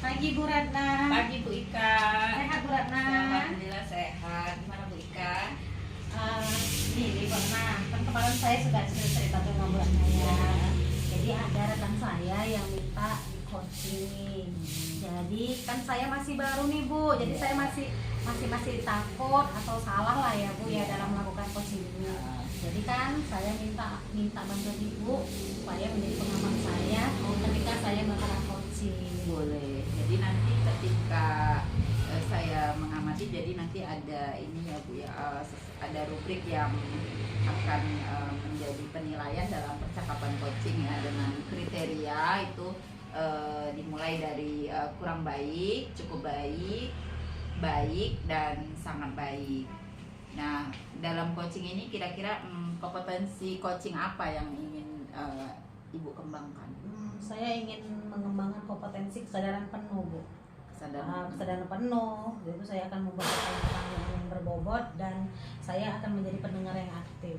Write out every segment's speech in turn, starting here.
Pagi Bu Ratna. Pagi Bu Ika. Sehat Bu Ratna? Alhamdulillah sehat. Gimana Bu Ika? Ini Bu Ratna, kan kemarin saya sudah cerita sama Bu Ratna ya. Jadi ada rekan saya yang minta di coaching. Jadi kan saya masih baru nih Bu, jadi saya masih takut atau salah lah ya Bu ya dalam melakukan coaching ini. Jadi kan saya minta bantuan Ibu supaya menjadi pengamat saya ketika saya melakukan coaching. Boleh. Jadi nanti ketika saya mengamati, jadi nanti ada ini ya Bu ya, ada rubrik yang akan menjadi penilaian dalam percakapan coaching ya, dengan kriteria itu dimulai dari kurang baik, cukup baik, baik, dan sangat baik. Nah, dalam coaching ini kira-kira kompetensi coaching apa yang ingin Ibu kembangkan? Saya ingin mengembangkan kompetensi kesadaran penuh Bu. Kesadaran penuh, jadi saya akan membuat pertanyaan yang berbobot dan saya akan menjadi pendengar yang aktif.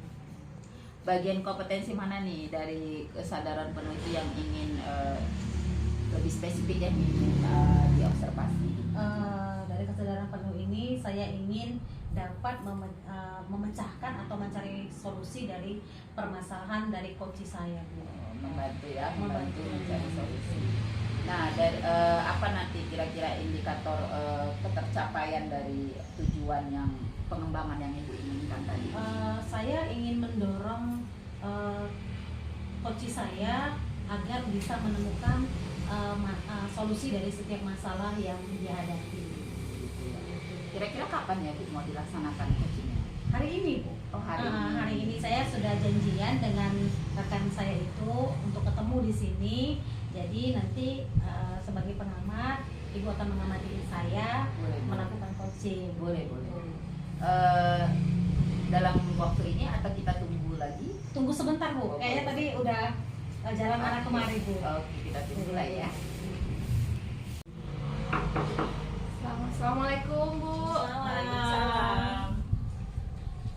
Bagian kompetensi mana nih dari kesadaran penuh itu yang ingin lebih spesifik yang ingin diobservasi? Dari kesadaran penuh ini saya ingin dapat memecahkan atau mencari solusi dari permasalahan dari coach saya Bu. Membantu mencari solusi. Nah, dari apa nanti kira-kira indikator ketercapaian dari tujuan yang pengembangan yang Ibu inginkan tadi? Saya ingin mendorong coach saya agar bisa menemukan solusi dari setiap masalah yang dihadapi. Kira-kira kapan ya Bu mau dilaksanakan coachingnya? Hari ini Bu. Hari ini saya sudah janjian dengan rekan saya itu untuk ketemu di sini. Jadi nanti sebagai pengamat, Ibu akan mengamati saya melakukan coaching. Boleh. Dalam waktu ini atau kita tunggu lagi? Tunggu sebentar Bu. Kayaknya tadi udah jalan arah kemari Bu. Oke, kita tunggu lah ya. Assalamualaikum Bu. Waalaikumsalam.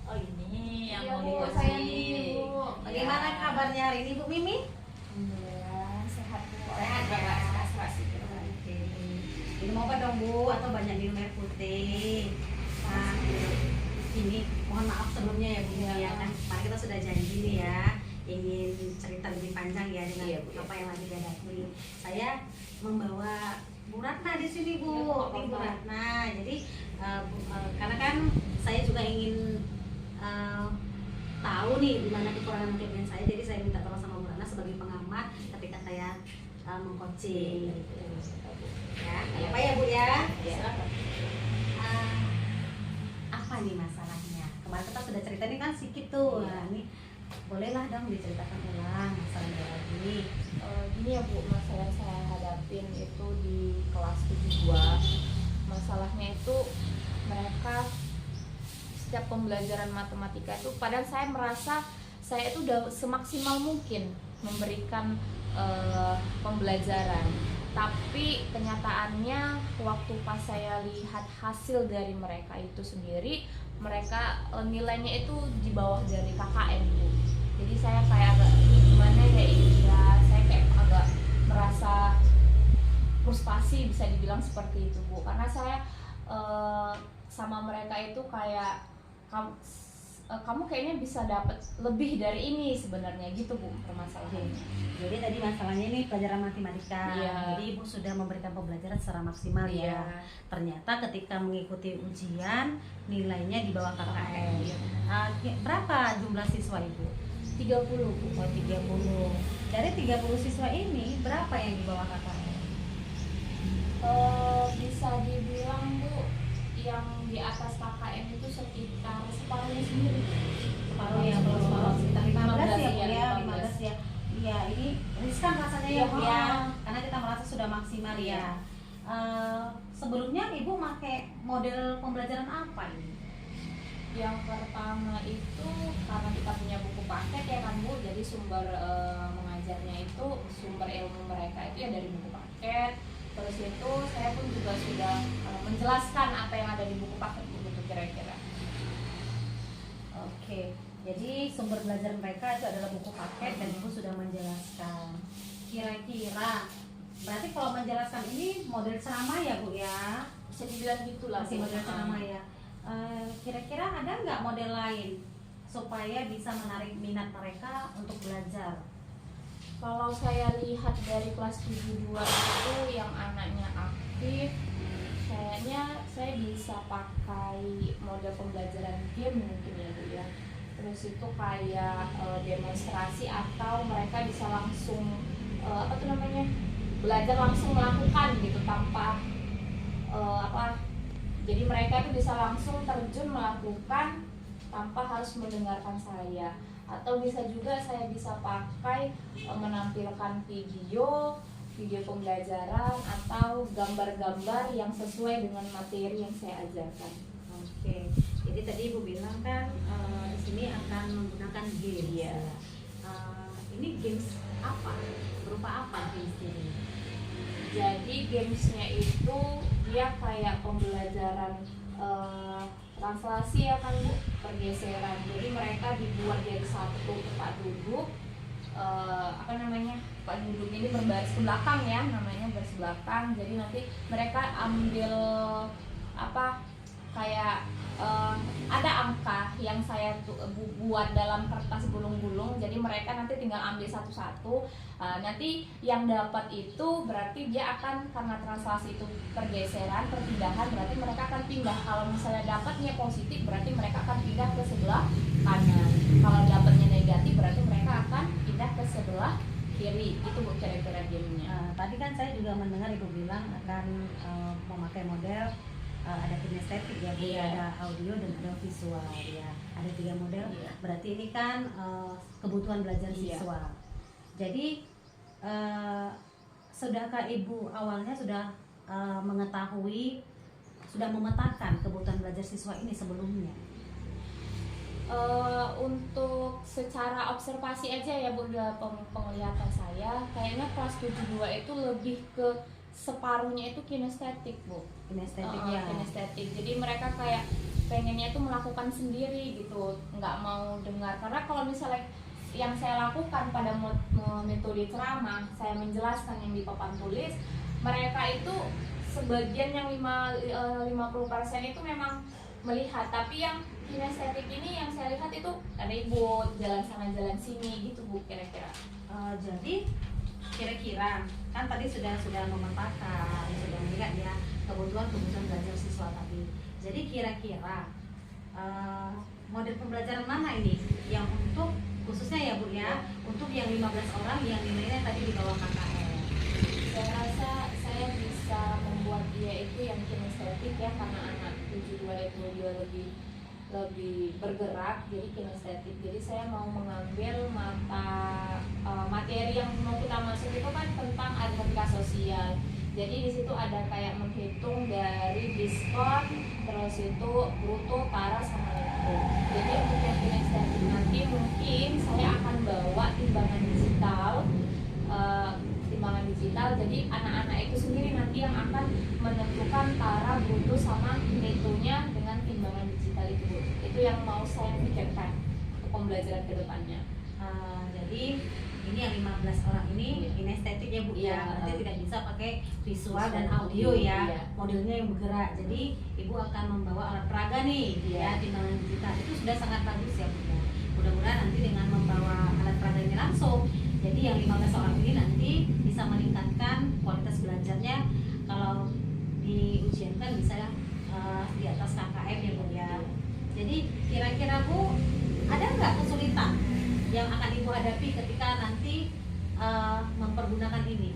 Oh ini yang Iya, mau Bu, dikochi. saya nih, Bu. Bagaimana kabarnya hari ini Bu Mimi? Alhamdulillah sehat Bu. Sehat ya. Oke. Minum obat dong Bu, atau banyak minum air putih. Nah, ini mohon maaf sebelumnya ya Bu ya, kan kemarin kita sudah janji nih ya ingin cerita lebih panjang ya dengan Iya, Bu, ya. apa yang lagi dihadapi. Saya membawa Bu Ratna di sini Bu, Iya, Bu. ini Bu Ratna. Jadi karena kan saya juga ingin tahu nih di mana kekurangan kelebihan saya, jadi saya minta tolong sama Bu Ratna sebagai pengamat ketika saya mengcoaching gitu. Ya, nggak apa ya Bu ya? Apa nih masalahnya? Kemarin kita sudah cerita nih kan sedikit tuh. Nah, ini bolehlah dong diceritakan ulang masalahnya lagi. Gini ya Bu, masalah yang saya hadapin itu di kelas 72. Masalahnya itu mereka setiap pembelajaran matematika itu, padahal saya merasa saya itu udah semaksimal mungkin memberikan pembelajaran, tapi kenyataannya waktu pas saya lihat hasil dari mereka itu sendiri, mereka nilainya itu di bawah dari KKM Bu. Jadi saya kayak agak gimana ya ini ya, saya kayak agak merasa frustasi bisa dibilang seperti itu Bu, karena saya sama mereka itu kayak kamu kayaknya bisa dapat lebih dari ini sebenarnya gitu Bu permasalahannya. Jadi tadi masalahnya ini pelajaran matematika. Iya. Jadi Ibu sudah memberikan pembelajaran secara maksimal ya. Ternyata ketika mengikuti ujian nilainya di bawah KKM. Iya. Berapa jumlah siswa Ibu? 30 Bu. Oh 30. Dari 30 siswa ini berapa yang di bawah KKM? Bisa dibilang Bu, yang di atas KKM itu sekitar separuhnya sendiri. Separuh ya, separuh sekitar 15 ya Bu ya, 15. 15 ya. Iya, ini riskan rasanya ya Bu ya, karena kita merasa sudah maksimal ya. Sebelumnya Ibu pakai model pembelajaran apa ini? Yang pertama itu karena kita punya buku paket ya kan Bu, jadi sumber mengajarnya itu, sumber ilmu mereka itu ya dari buku paket. Terus itu saya pun juga sudah menjelaskan apa yang ada di buku paket begitu kira-kira. Oke, jadi sumber belajar mereka itu adalah buku paket dan Ibu sudah menjelaskan. Kira-kira Berarti kalau menjelaskan ini model ceramah ya Bu ya? Bisa dibilang gitulah. Masih model ceramah ya. Kira-kira ada nggak model lain supaya bisa menarik minat mereka untuk belajar? Kalau saya lihat dari kelas 72 itu yang anaknya aktif, kayaknya saya bisa pakai model pembelajaran game mungkin ya Bu ya. Terus itu kayak demonstrasi atau mereka bisa langsung apa tuh namanya, belajar langsung melakukan gitu tanpa jadi mereka itu bisa langsung terjun melakukan tanpa harus mendengarkan saya. Atau bisa juga saya bisa pakai menampilkan video pembelajaran atau gambar-gambar yang sesuai dengan materi yang saya ajarkan. Oke, jadi tadi Ibu bilang kan di sini akan menggunakan games. Iya. Ini games apa? Berupa apa games ini? Jadi gamesnya itu dia kayak pembelajaran translasi ya kan Bu, pergeseran. Jadi mereka dibuat dari satu tempat duduk, tempat duduk ini berbaris ke belakang ya, namanya baris belakang. Jadi nanti mereka ambil ada angka yang saya buat dalam kertas gulung-gulung. Jadi mereka nanti tinggal ambil satu-satu. Nanti yang dapat itu berarti dia akan, karena translasi itu pergeseran, perpindahan, berarti mereka akan pindah. Kalau misalnya dapatnya positif berarti mereka akan pindah ke sebelah kanan. Kalau dapatnya negatif berarti mereka akan pindah ke sebelah kiri. Itu Bu kira-kira gamenya. Tadi kan saya juga mendengar Ibu bilang akan memakai model ada kinestetik ya Bu, Iya. ada audio dan ada visual ya. Ada 3 model. Iya. Berarti ini kan kebutuhan belajar Iya. siswa. Jadi sudahkah Ibu awalnya sudah mengetahui, sudah memetakan kebutuhan belajar siswa ini sebelumnya? Untuk secara observasi aja ya Bu, penglihatan saya kayaknya kelas 72 itu lebih ke separuhnya itu kinestetik Bu. Kinestetiknya. Kinestetik. Jadi mereka kayak pengennya itu melakukan sendiri gitu, nggak mau dengar. Karena kalau misalnya yang saya lakukan pada metode ceramah, saya menjelaskan yang di papan tulis, mereka itu sebagian yang 50% itu memang melihat, tapi yang kinestetik ini yang saya lihat itu ribut, jalan sana jalan sini gitu Bu kira-kira. Jadi kira-kira kan tadi sudah memetakan, sudah melihat ya kebutuhan belajar siswa tadi. Jadi kira-kira model pembelajaran mana ini yang untuk khususnya ya Bu ya, untuk yang 15 orang yang nilainya tadi di bawah KKN? Saya rasa saya bisa membuat dia itu yang kinestetik ya, karena anak 72 itu dia lebih bergerak, jadi kinestetik. Jadi saya mau mengambil materi yang mau kita masuk itu kan tentang aritmatika sosial. Jadi di situ ada kayak menghitung dari diskon, terus itu bruto, tara, sama neto. Jadi untuk yang kinestetik nanti mungkin saya akan bawa timbangan digital. Jadi anak-anak itu sendiri nanti yang akan menentukan tara, bruto, sama netonya dengan timbangan digital itu Bu. Itu yang mau saya pikirkan untuk pembelajaran kedepannya. Jadi ini yang 15 orang ini kinestetik ya Bu ya, Iya. nanti tidak bisa pakai visual dan Visual, audio ya, iya. modelnya yang bergerak. Jadi Ibu akan membawa alat peraga nih ya, Iya. timbangan digital itu sudah sangat bagus ya Bu ya. Mudah-mudahan nanti dengan membawa alat peraga ini langsung, jadi yang 15 orang ini nanti bisa meningkatkan kualitas belajarnya. Kalau diujiankan bisa di atas KKM ya Bu ya. Jadi kira-kira Bu, ada nggak kesulitan yang akan Ibu hadapi ketika nanti mempergunakan ini?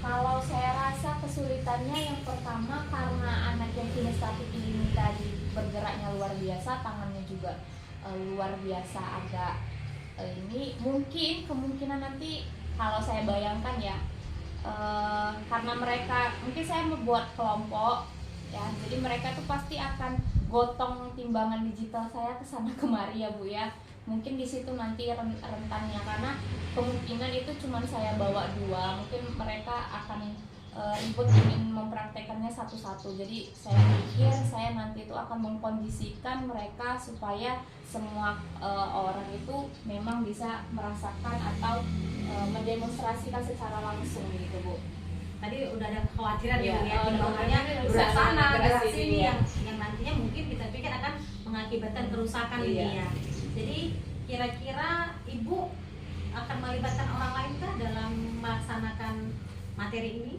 Kalau saya rasa kesulitannya yang pertama karena anak yang kinestetik ini tadi bergeraknya luar biasa, tangannya juga luar biasa agak ini mungkin kemungkinan nanti kalau saya bayangkan ya karena mereka mungkin saya membuat kelompok ya, jadi mereka tuh pasti akan gotong timbangan digital saya ke sana kemari ya Bu ya. Mungkin di situ nanti rentannya, karena kemungkinan itu cuma saya bawa 2, mungkin mereka akan Ibu ingin mempraktekannya satu-satu. Jadi saya pikir saya nanti itu akan mengkondisikan mereka supaya semua orang itu memang bisa merasakan atau mendemonstrasikan secara langsung gitu Bu. Tadi udah ada kekhawatiran ya Bu ya, makanya gerak sana, gerak sini sini ya. yang nantinya mungkin kita pikir akan mengakibatkan kerusakan Iya. ini ya. Jadi kira-kira Ibu akan melibatkan orang lain kah dalam melaksanakan materi ini?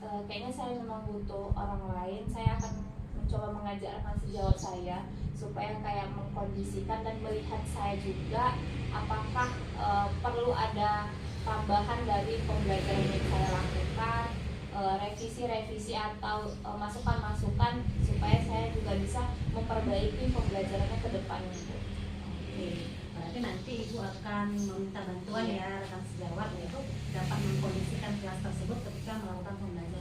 Kayaknya saya memang butuh orang lain. Saya akan mencoba mengajarkan sejawat saya supaya kayak mengkondisikan dan melihat saya juga apakah perlu ada tambahan dari pembelajaran yang saya lakukan, revisi-revisi atau masukan-masukan supaya saya juga bisa memperbaiki pembelajarannya ke depannya. Oke, berarti nanti Ibu akan meminta bantuan Iya. ya rekan sejawat yaitu dapat mengkondisikan kelas tersebut ketika melakukan pembelajaran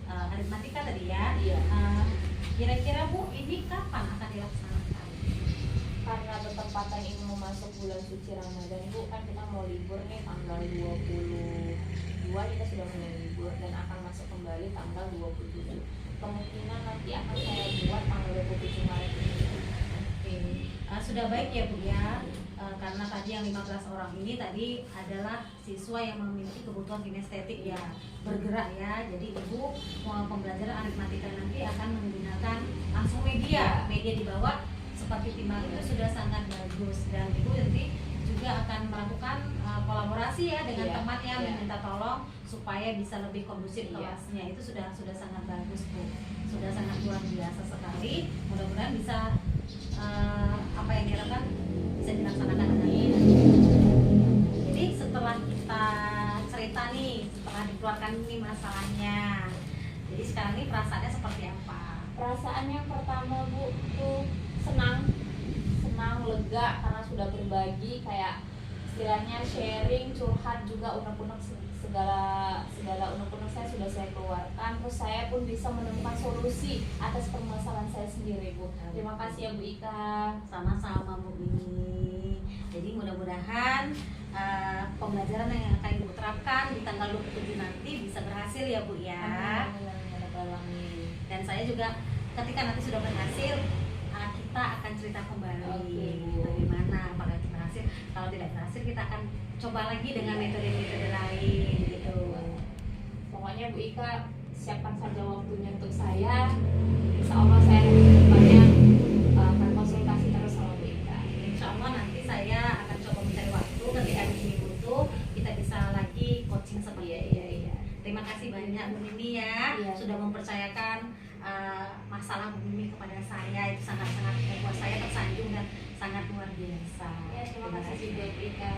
aritmatika tadi ya. Iya. Kira-kira Bu, ini kapan akan dilaksanakan? Karena bertepatan ini mau masuk bulan suci Ramadan Bu, kan kita mau libur nih tanggal 22 kita sudah mulai libur dan akan masuk kembali tanggal 27. Kemungkinan nanti akan saya buat tanggal 27 Maret ini. Oke, sudah baik ya Bu ya. Karena tadi yang 15 orang ini tadi adalah siswa yang memiliki kebutuhan kinestetik ya, bergerak ya. Jadi Ibu pembelajaran aritmatika nanti akan menggunakan langsung media di bawah seperti timbang itu sudah sangat bagus, dan Ibu nanti juga akan melakukan kolaborasi ya dengan Iya. teman yang Iya. meminta tolong supaya bisa lebih kondusif Iya. kelasnya. Itu sudah sangat bagus Bu, sudah sangat luar biasa sekali. Mudah-mudahan bisa apa yang diharapkan bisa dilaksanakan dengan baik. Jadi setelah kita cerita nih, setelah dikeluarkan ini masalahnya, jadi sekarang ini perasaannya seperti apa? Perasaan yang pertama Bu tuh senang, lega karena sudah berbagi, kayak istilahnya sharing, curhat juga, unek-unek segala unek-unek saya keluarkan, terus saya pun bisa menemukan solusi atas permasalahan saya sendiri Bu. Terima kasih ya Bu Ika. Sama-sama Bu ini. Jadi mudah-mudahan pembelajaran yang akan Ibu terapkan di tanggal 27 nanti bisa berhasil ya Bu ya. Amin. Dan saya juga ketika nanti sudah berhasil, kita akan cerita kembali bagaimana, apakah itu berhasil. Kalau tidak berhasil, kita akan coba lagi dengan metode-metode lain gitu. Pokoknya Bu Ika siapkan saja waktunya untuk saya. Insya Allah saya kedepannya akan konsultasi terus sama Bu Ika. Insya Allah nanti saya akan coba mencari waktu ketika ini butuh, kita bisa lagi coaching seperti ini. Terima kasih banyak Bu Mimi ya, sudah mempercayakan masalah Bu Mimi kepada saya. Itu sangat-sangat membuat saya tersanjung dan sangat luar biasa. Ya, terima kasih juga Bu Ika.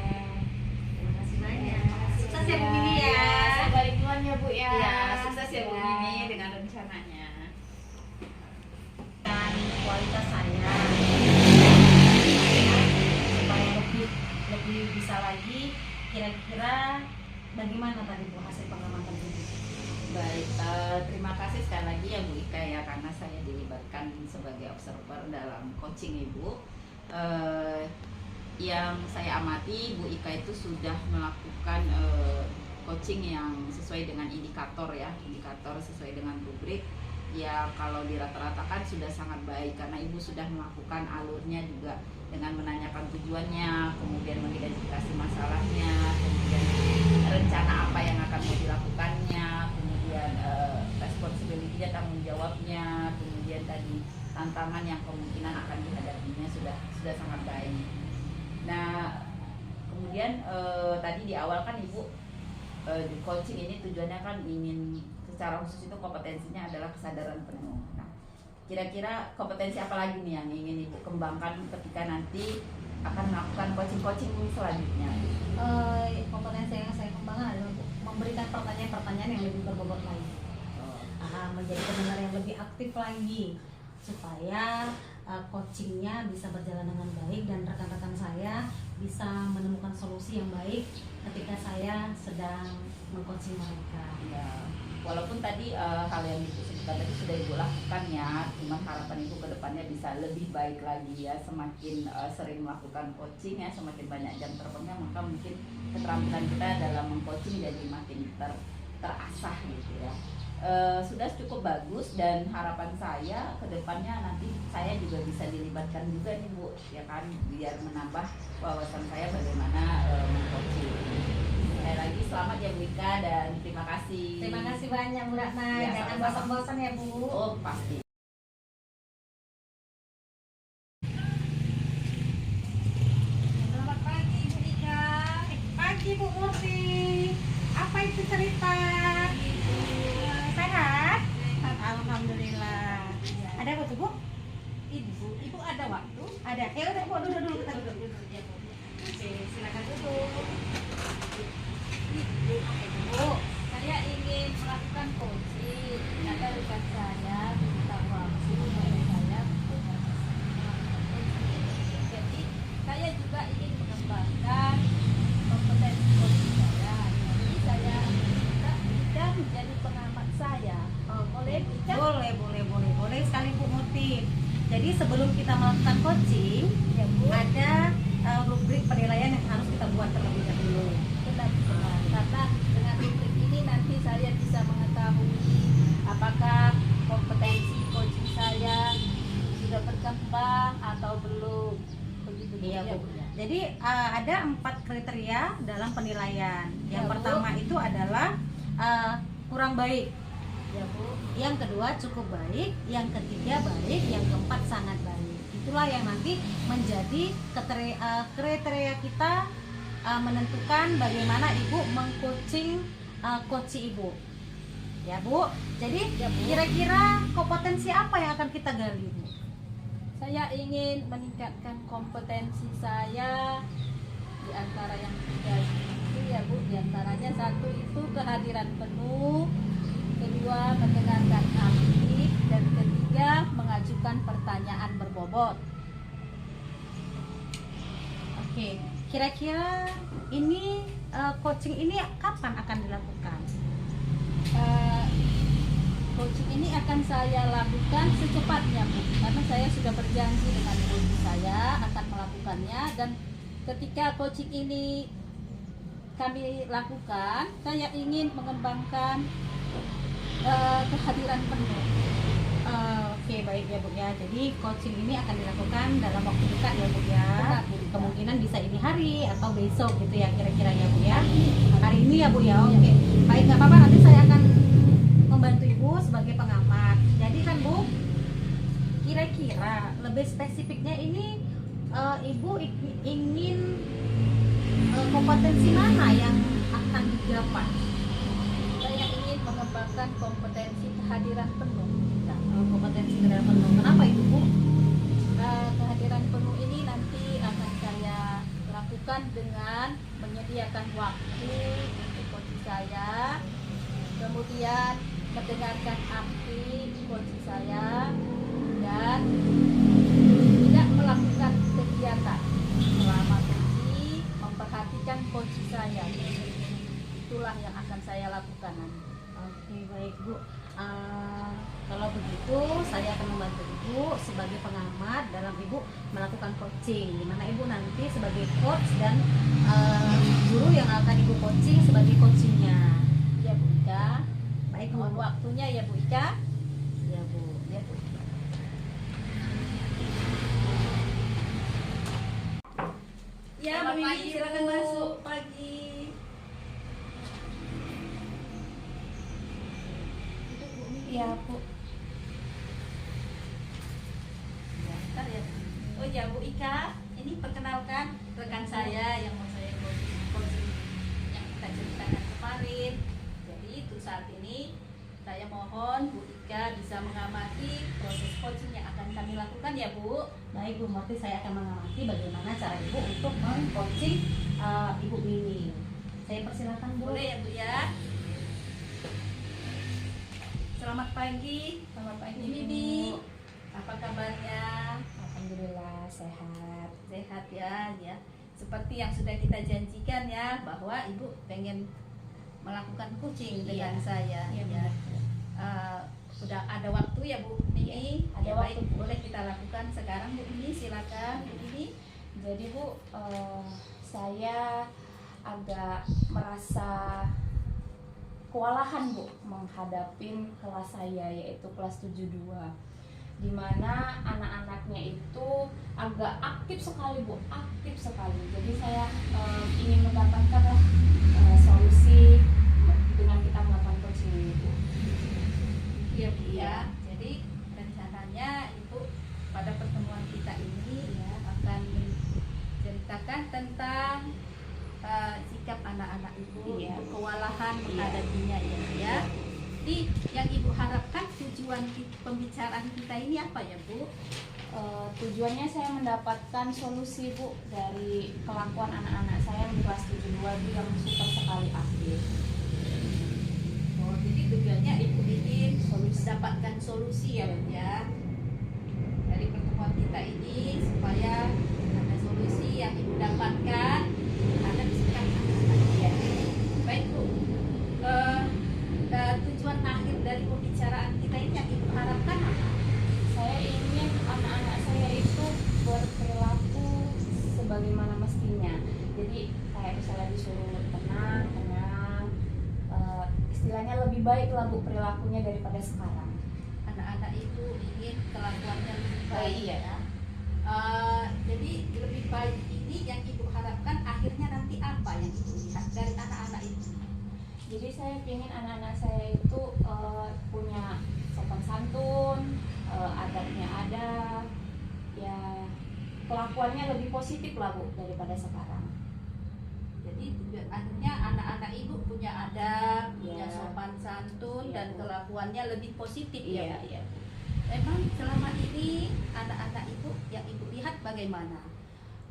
Terima kasih banyak. Sukses ya Bu Mimi ya. Saya balik duluan ya Bu ya. Ya, sukses ya Bu Mimi dengan rencananya. Dan kualitas saya supaya lebih bisa lagi. Kira-kira bagaimana tadi Bu hasil pengamatan ini? Baik, terima kasih sekali lagi ya Bu Ika ya, karena saya dilibatkan sebagai observer dalam coaching Ibu. Yang saya amati Bu Ika itu sudah melakukan coaching yang sesuai dengan indikator ya, indikator sesuai dengan rubrik. Ya kalau dirata-ratakan sudah sangat baik karena Ibu sudah melakukan alurnya juga dengan menanyakan tujuannya, kemudian mengidentifikasi masalahnya, kemudian rencana apa yang akan mau dilakukannya, kemudian responsibility-nya, tanggung jawabnya, kemudian tadi tantangan yang kemungkinan akan dihadapinya sudah sangat baik. Nah, kemudian tadi di awal kan Ibu di coaching ini tujuannya kan ingin secara khusus itu kompetensinya adalah kesadaran penuh. Nah, kira-kira kompetensi apa lagi nih yang ingin Ibu kembangkan ketika nanti akan melakukan coaching selanjutnya? Kompetensi yang saya kembangkan adalah untuk memberikan pertanyaan-pertanyaan yang lebih berbobot lagi, menjadi pendengar yang lebih aktif lagi supaya coachingnya bisa berjalan dengan baik dan rekan-rekan saya bisa menemukan solusi yang baik ketika saya sedang mengcoaching mereka. Ya, walaupun tadi hal yang Ibu sebutkan tadi sudah Ibu lakukan ya, cuma harapan Ibu ke depannya bisa lebih baik lagi ya, semakin sering melakukan coaching ya, semakin banyak jam terbangnya, maka mungkin keterampilan kita dalam mengcoaching jadi makin terasah gitu ya. Sudah cukup bagus, dan harapan saya ke depannya nanti saya juga bisa dilibatkan juga nih Bu, ya kan, biar menambah wawasan saya bagaimana mengcoaching. Sekali lagi selamat ya Bu Ika, dan terima kasih. Terima kasih banyak Bu Ratna. Ya, Jangan sama-sama. bosan-bosan ya Bu. Oh pasti. Selamat pagi Bu Ika. Pagi Bu Murti. Apa itu cerita? Sehat? Alhamdulillah. Ada apa tuh Bu? Ibu ada waktu? Ada. Ya udah Bu, duduk dulu, kita duduk. Oke, silakan duduk. Bu, saya ingin melakukan coaching. Ada rekan saya minta waktu dari saya untuk melakukan coaching. Jadi saya juga ingin mengembangkan kompetensi coaching saya. Jadi saya minta Ika menjadi pengamat saya. Boleh Ika? Boleh sekali Bu Murti. Jadi sebelum kita melakukan coaching, Ya Bu. ada rubrik penilaian yang harus kita buat terlebih dahulu. Benar. Karena dengan rubrik ini nanti saya bisa mengetahui apakah kompetensi coaching saya sudah berkembang atau belum. Begitu Bu. Iya Bu. Jadi ada 4 kriteria dalam penilaian. Yang Ya, Bu. pertama itu adalah kurang baik. Ya Bu. Yang kedua cukup baik, yang ketiga baik, yang keempat sangat baik. Itulah yang nanti menjadi kriteria kita menentukan bagaimana Ibu mengcoaching coach Ibu. Ya Bu. Jadi Ya, Bu. kira-kira kompetensi apa yang akan kita gali Bu? Saya ingin meningkatkan kompetensi saya di antara yang tiga itu ya Bu. Di antaranya satu itu kehadiran penuh, kedua mendengarkan aktif, dan ketiga mengajukan pertanyaan berbobot. Oke, kira-kira ini coaching ini kapan akan dilakukan? Eh, Coaching ini akan saya lakukan secepatnya Bu, karena saya sudah berjanji dengan coach saya akan melakukannya, dan ketika coaching ini kami lakukan, saya ingin mengembangkan kehadiran penuh. Oke, baik ya Bu ya. Jadi coaching ini akan dilakukan dalam waktu dekat ya Bu ya. Benar, Bu. Kemungkinan bisa ini hari atau besok gitu ya kira-kira ya Bu ya. Hari ini ya Bu ya. Oke. Baik, nggak apa-apa, nanti saya akan membantu Ibu sebagai pengamat. Jadi kan Bu, kira-kira lebih spesifiknya ini Ibu ingin kompetensi mana yang akan didapat? Saya ingin mengembangkan kompetensi kehadiran penuh. Kompetensi kendaraan penuh. Kenapa itu Bu? Kehadiran penuh ini nanti akan saya lakukan dengan menyediakan waktu untuk coach saya, kemudian mendengarkan aktif coach saya, dan tidak melakukan kegiatan selama coaching, memperhatikan coach saya. Itulah yang akan saya lakukan nanti. Oke, baik Bu. Kalau begitu saya akan membantu Ibu sebagai pengamat dalam Ibu melakukan coaching, di mana Ibu nanti sebagai coach dan guru yang akan Ibu coaching sebagai coachingnya. Ya Bu Ika, Baik mohon Bu. waktunya ya Bu Ika. Ya Bu. Ya Bu. Ya, Selamat Bu pagi, Mimi, silakan Bu. masuk pagi. Duduk, Bu Mimi. Iya Bu. Ya, bentar ya. Oh ya Bu Ika, ini perkenalkan rekan saya yang mau saya coaching yang kita ceritakan kemarin. Jadi untuk saat ini saya mohon Bu Ika bisa mengamati proses coaching yang akan kami lakukan ya Bu. Baik Bu Murti, saya akan mengamati bagaimana cara Ibu untuk meng-coaching Ibu Mimi. Saya persilakan Bu. Boleh ya Bu ya. Selamat pagi. Selamat pagi Ini Bu. Bibi. Apa kabarnya? Alhamdulillah sehat. Sehat ya, ya. Seperti yang sudah kita janjikan ya, bahwa Ibu pengen melakukan coaching dengan Iya. saya. Iya, Ya. benar. Udah ada waktu ya Bu Mimi? Iya, ada Ya, waktu, baik, Bu. boleh kita lakukan sekarang Bu Mimi, silakan Bu Mimi. Jadi Bu, saya agak merasa kewalahan Bu menghadapin kelas saya, yaitu kelas 72, di mana anak-anaknya itu agak aktif sekali Bu, aktif sekali. Jadi saya ingin mendapatkan solusi dengan kita melakukan coaching Bu. Iya Bu ya. Jadi rencananya Ibu pada pertemuan kita ini ya akan menceritakan tentang sikap anak-anak Ibu, Iya. kewalahan menghadapinya ya. Jadi yang Ibu harapkan tujuan pembicaraan kita ini apa ya Bu? Tujuannya saya mendapatkan solusi Bu dari kelakuan anak-anak saya yang di kelas 72 itu yang super sekali aktif. Oh, jadi tujuannya Ibu ingin mendapatkan solusi ya Bu ya. Dari pertemuan kita ini supaya ada solusi yang Ibu dapatkan terhadap sikap anak-anak ya. Baik Bu. Tujuan akhir dari pembicaraan kita ini yang Ibu harapkan apa? Saya ingin anak-anak saya itu berperilaku sebagaimana mestinya. Jadi kayak misalnya disuruh tenang, istilahnya lebih baik lah Bu perilakunya daripada sekarang. Anak-anak itu ingin kelakuannya lebih baik Iya. ya. Jadi lebih baik ini yang Ibu harapkan akhirnya nanti apa yang Ibu lihat dari anak-anak itu? Jadi saya ingin anak-anak saya itu punya sopan santun, adabnya ada, ya kelakuannya lebih positif lah Bu daripada sekarang. Jadi tujuan akhirnya anak-anak Ibu punya adab, punya Iya. sopan santun Iya, dan Bu. kelakuannya lebih positif ya. Bu? Iya. Memang selama ini anak-anak Ibu yang Ibu lihat bagaimana?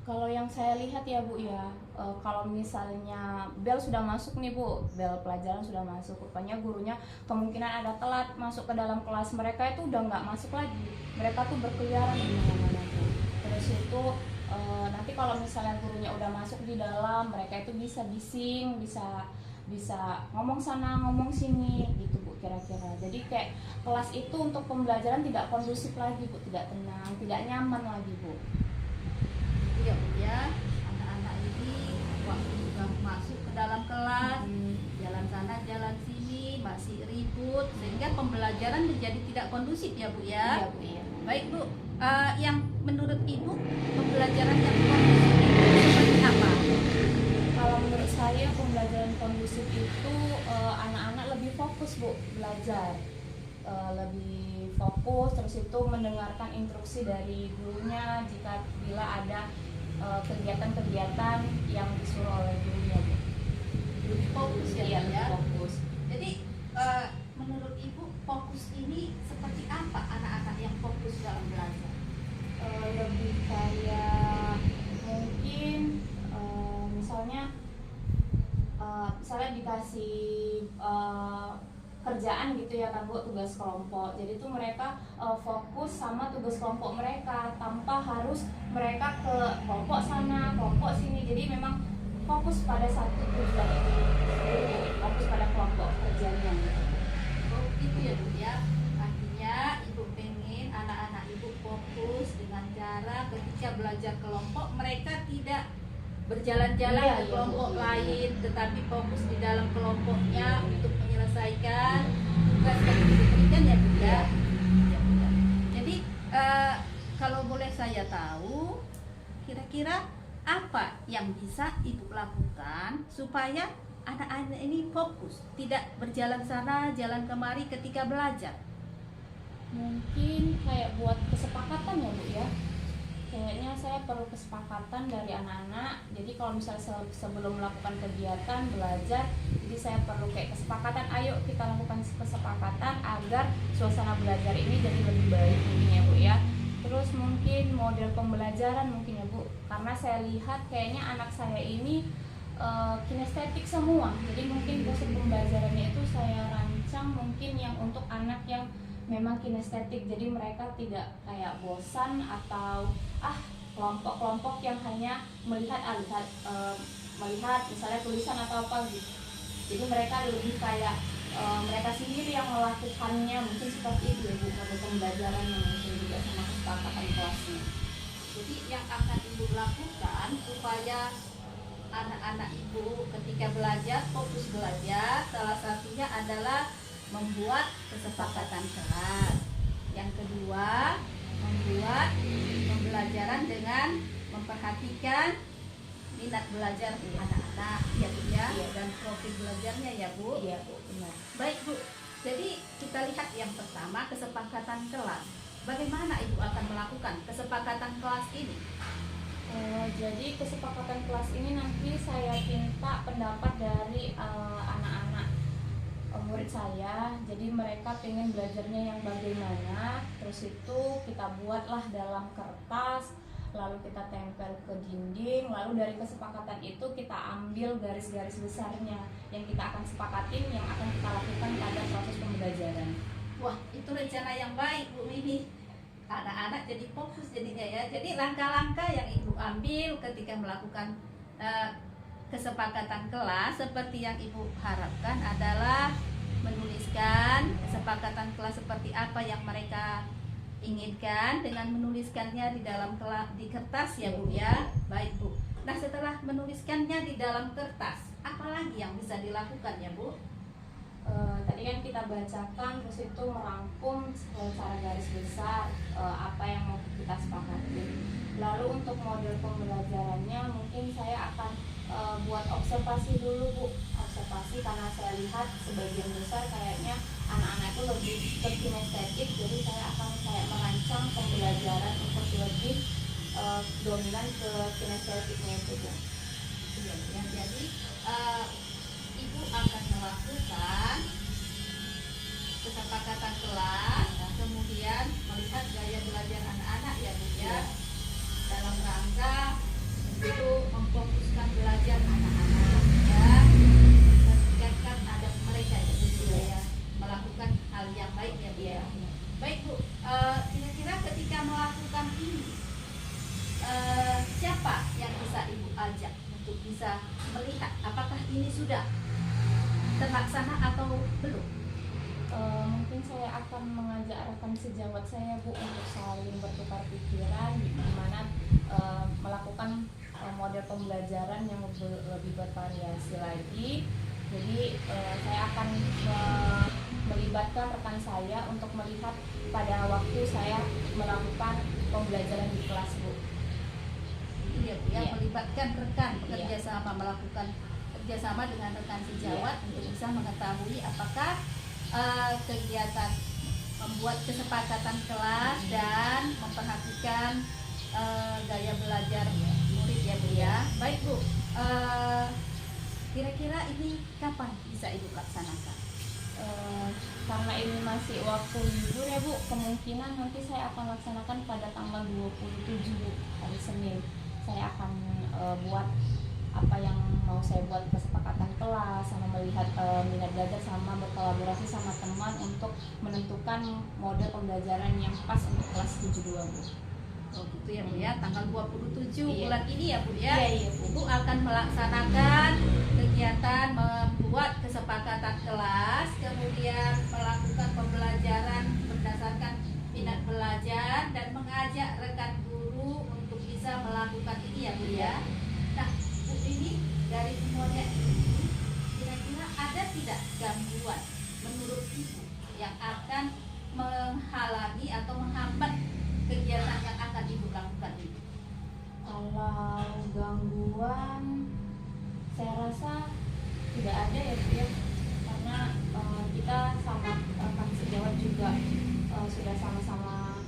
Kalau yang saya lihat ya Bu ya, kalau misalnya bel sudah masuk nih Bu, bel pelajaran sudah masuk, rupanya gurunya kemungkinan ada telat masuk ke dalam kelas, mereka itu udah nggak masuk lagi, mereka tuh berkeliaran di mana-mana tuh. Terus itu nanti kalau misalnya gurunya udah masuk di dalam, mereka itu bisa bising, bisa ngomong sana ngomong sini gitu Bu kira-kira. Jadi kayak kelas itu untuk pembelajaran tidak kondusif lagi Bu, tidak tenang, tidak nyaman lagi Bu. Iya Bu ya, anak-anak ini waktu sudah masuk ke dalam kelas, jalan sana jalan sini masih ribut sehingga pembelajaran menjadi tidak kondusif ya Bu ya. Iya Bu ya. Baik Bu, yang menurut Ibu pembelajaran yang kondusif itu seperti apa? Kalau menurut saya pembelajaran kondusif itu anak-anak lebih fokus Bu belajar, lebih fokus, terus itu mendengarkan instruksi dari gurunya jika bila ada kegiatan-kegiatan yang disuruh oleh gurunya Bu. Lebih fokus ya Bu Iya, ya. fokus. Jadi menurut Ibu fokus ini seperti apa anak-anak yang fokus dalam belajar? Lebih kayak mungkin misalnya dikasih kerjaan gitu ya kan Bu, tugas kelompok. Jadi tuh mereka fokus sama tugas kelompok mereka tanpa harus mereka ke kelompok sana, kelompok sini. Jadi memang fokus pada satu tujuan itu, fokus pada kelompok kerjanya. Oh gitu ya Bu ya. Artinya Ibu pengen anak-anak Ibu fokus dengan cara ketika belajar kelompok mereka tidak berjalan-jalan Iya, ke iya, kelompok Bu. lain, tetapi fokus di dalam kelompoknya untuk menyelesaikan tugas yang diberikan ya Bu ya. Ya, Bu, ya. Jadi kalau boleh saya tahu, kira-kira apa yang bisa Ibu lakukan supaya anak-anak ini fokus, tidak berjalan sana, jalan kemari ketika belajar? Mungkin kayak buat kesepakatan ya Bu ya. Kayaknya saya perlu kesepakatan dari anak-anak. Jadi kalau misalnya sebelum melakukan kegiatan belajar, jadi saya perlu kayak kesepakatan, ayo kita lakukan kesepakatan agar suasana belajar ini jadi lebih baik mungkin ya Bu ya. Terus mungkin model pembelajaran mungkin ya Bu, karena saya lihat kayaknya anak saya ini kinestetik semua. Jadi mungkin proses pembelajarannya itu saya rancang mungkin yang untuk anak yang memang kinestetik, jadi mereka tidak kayak bosan atau kelompok-kelompok yang hanya melihat misalnya tulisan atau apa gitu. Jadi mereka lebih kayak mereka sendiri yang melakukannya, mungkin seperti itu ya Bu, model pembelajaran yang mungkin juga sama kesepakatan kelasnya. Jadi yang akan Ibu lakukan supaya anak-anak ibu ketika belajar, fokus belajar, salah satunya adalah membuat kesepakatan kelas. Yang kedua, membuat pembelajaran dengan memperhatikan minat belajar anak-anak, ya Bu ya, Iya. dan profil belajarnya ya Bu. Iya Bu, benar. Baik Bu, jadi kita lihat yang pertama, kesepakatan kelas. Bagaimana Ibu akan melakukan kesepakatan kelas ini? Jadi kesepakatan kelas ini nanti saya minta pendapat dari anak-anak murid saya. Jadi mereka pengen belajarnya yang bagaimana. Terus itu kita buatlah dalam kertas, lalu kita tempel ke dinding. Lalu dari kesepakatan itu kita ambil garis-garis besarnya yang kita akan sepakatin, yang akan kita lakukan pada proses pembelajaran. Wah, itu rencana yang baik Bu Mimi. Anak-anak jadi fokus jadinya ya. Jadi langkah-langkah yang Ibu ambil ketika melakukan kesepakatan kelas seperti yang Ibu harapkan adalah menuliskan kesepakatan kelas seperti apa yang mereka inginkan dengan menuliskannya di dalam di kertas ya Bu ya. Baik Bu. Nah, setelah menuliskannya di dalam kertas, apa lagi yang bisa dilakukan ya Bu? Tadi kan kita bacakan, terus itu merangkum secara garis besar apa yang mau kita sepakati. Lalu untuk model pembelajarannya mungkin saya akan buat observasi dulu Bu. Observasi karena saya lihat sebagian besar kayaknya anak-anak itu lebih ke kinestetik, jadi saya akan kayak merancang pembelajaran untuk lebih dominan ke kinestetiknya itu Bu. Iya, ya. Jadi Ibu akan melakukan kesepakatan kelas, kemudian melihat gaya belajar anak-anak ya Bu ya, dalam rangka untuk memfokuskan belajar anak-anak ya, meningkatkan adab mereka ya Bu ya, melakukan hal yang baik ya Bu ya. Baik Bu, kira-kira ketika melakukan ini siapa yang bisa Ibu ajak untuk bisa melihat apakah ini sudah terlaksana atau belum? Mungkin saya akan mengajak rekan sejawat saya Bu untuk saling bertukar pikiran di mana melakukan model pembelajaran yang lebih bervariasi lagi. Jadi saya akan melibatkan rekan saya untuk melihat pada waktu saya melakukan pembelajaran di kelas Bu. Iya Bu ya, Iya. melibatkan rekan bekerja Iya. sama, melakukan kerjasama dengan rekan sejawat untuk bisa mengetahui apakah kegiatan membuat kesepakatan kelas dan memperhatikan gaya belajar murid ya Bu ya. Baik Bu, kira-kira ini kapan bisa Ibu laksanakan? Karena ini masih waktu libur ya Bu, kemungkinan nanti saya akan laksanakan pada tanggal 27 Bu, hari Senin. Saya akan buat apa yang mau saya buat, kesepakatan kelas, sama melihat minat belajar, sama berkolaborasi sama teman untuk menentukan model pembelajaran yang pas untuk kelas 72 Bu. Oh gitu ya Bu ya, tanggal 27 Iya. bulan ini ya Bu ya. Iya, Bu. Ibu akan melaksanakan kegiatan membuat kesepakatan kelas, kemudian melakukan pembelajaran berdasarkan minat belajar dan mengajak rekan guru untuk bisa melakukan ini ya Bu ya. Nah Bu, ini dari semuanya ini kira-kira ada tidak gangguan menurut Ibu yang akan menghalangi atau menghambat kegiatan yang akan Ibu lakukan ini? Kalau gangguan, saya rasa tidak ada ya Bu ya, karena kita sama rekan sejawat juga sudah sama-sama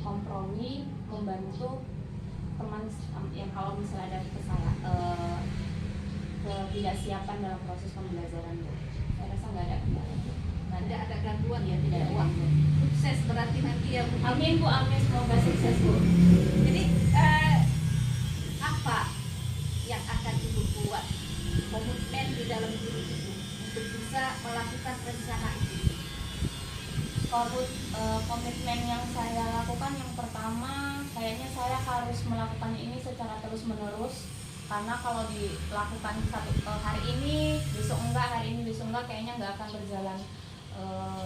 kompromi membantu teman yang kalau misalnya ada ketidaksiapan dalam proses pembelajaran Bu. Saya rasa nggak ada kendala Bu. Tidak ada gangguan ya, tidak ada. Wah, Sukses berarti nanti ya Bu. amin Bu, amin, semoga sukses Bu. Jadi apa yang akan Ibu buat, komitmen di dalam diri Ibu untuk bisa melakukan rencana itu? Komitmen yang saya lakukan, yang pertama kayaknya saya harus melakukan ini secara terus menerus, karena kalau dilakukan hari ini besok enggak, hari ini besok enggak, kayaknya nggak akan berjalan